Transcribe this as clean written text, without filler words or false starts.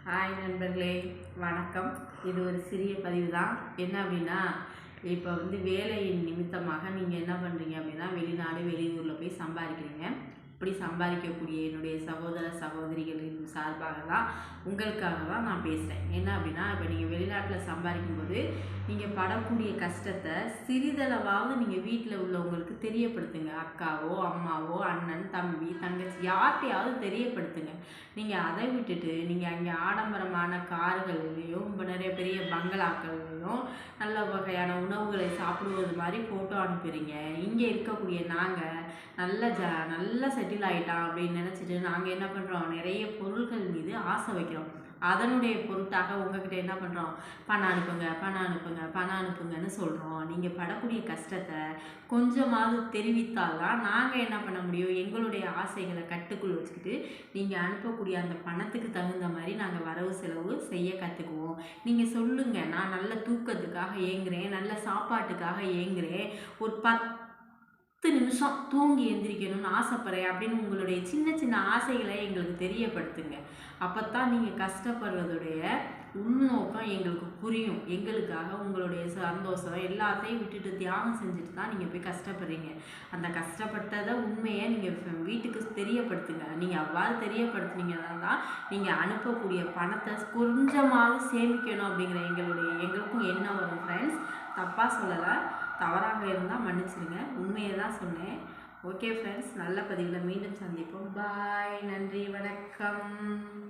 Hi நண்பர்களே, வணக்கம். இது ஒரு சிறிய பதிவு தான். என்ன அப்படின்னா, இப்போ வேலையின் நிமித்தமாக நீங்கள் என்ன பண்ணுறீங்க அப்படின்னா, வெளிநாடு வெளியூரில் போய் சம்பாதிக்கிறீங்க. இப்படி சம்பாதிக்கக்கூடிய என்னுடைய சகோதர சகோதரிகளின் சார்பாக தான் உங்களுக்காக தான் நான் பேசுகிறேன். என்ன அப்படின்னா, இப்போ நீங்கள் வெளிநாட்டில் சம்பாதிக்கும்போது நீங்கள் படக்கூடிய கஷ்டத்தை சிறிதளவாவது நீங்கள் வீட்டில் உள்ளவங்களுக்கு தெரியப்படுத்துங்க. அக்காவோ அம்மாவோ அண்ணன் தம்பி தங்கச்சி யார்கிட்டையாவது தெரியப்படுத்துங்க. நீங்கள் அதை விட்டுட்டு நீங்கள் அங்கே ஆடம்பரமான கார்கள்லேயும் இப்போ நிறைய பெரிய பங்களாக்கள்லையும் நல்ல வகையான உணவுகளை சாப்பிடுவது மாதிரி ஃபோட்டோ அனுப்புகிறீங்க. இங்கே இருக்கக்கூடிய நாங்கள் நல்லா செட்டில் ஆகிட்டான் அப்படின்னு நினச்சிட்டு நாங்கள் என்ன பண்ணுறோம், நிறைய பொருட்கள் மீது ஆசை வைக்கிறோம். அதனுடைய பொருட்டாக உங்ககிட்ட என்ன பண்ணுறோம், பணம் அனுப்புங்க பணம் அனுப்புங்க பணம் அனுப்புங்கன்னு சொல்கிறோம். நீங்கள் படக்கூடிய கஷ்டத்தை கொஞ்சமாவது தெரிவித்தால் தான் நாங்கள் என்ன பண்ண முடியும், எங்களுடைய ஆசைகளை கட்டுக்குள் வச்சுக்கிட்டு நீங்கள் அனுப்பக்கூடிய அந்த பணத்துக்கு தகுந்த மாதிரி நாங்கள் வரவு செலவு செய்ய கற்றுக்குவோம். நீங்கள் சொல்லுங்கள், நான் நல்ல தூக்கத்துக்காக ஏங்குகிறேன், நல்ல சாப்பாட்டுக்காக ஏங்குகிறேன், ஒரு 10 நிமிஷம் தூங்கி எந்திரிக்கணும்னு ஆசைப்படுறேன் அப்படின்னு உங்களுடைய சின்ன சின்ன ஆசைகளை எங்களுக்கு தெரியப்படுத்துங்க. அப்போ தான் நீங்கள் கஷ்டப்படுறதுடைய உள்நோக்கம் எங்களுக்கு புரியும். எங்களுக்காக உங்களுடைய சந்தோஷம் எல்லாத்தையும் விட்டுட்டு தியாகம் செஞ்சுட்டு தான் நீங்கள் போய் கஷ்டப்படுறீங்க. அந்த கஷ்டப்பட்டதை உண்மையை நீங்கள் வீட்டுக்கு தெரியப்படுத்துங்க. நீங்கள் அவ்வாறு தெரியப்படுத்துனீங்கன்னா தான் நீங்கள் அனுப்பக்கூடிய பணத்தை கொஞ்சமாவது சேமிக்கணும் அப்படிங்கிற எங்களுக்கும் என்ன வரும் ஃப்ரெண்ட்ஸ். தப்பாக சொல்லலை, தவறாக இருந்தால் மன்னிச்சிடுங்க. உண்மையை தான் சொன்னேன். ஓகே ஃப்ரெண்ட்ஸ், நல்ல பதிவில் மீண்டும் சந்திப்போம். பாய், நன்றி, வணக்கம்.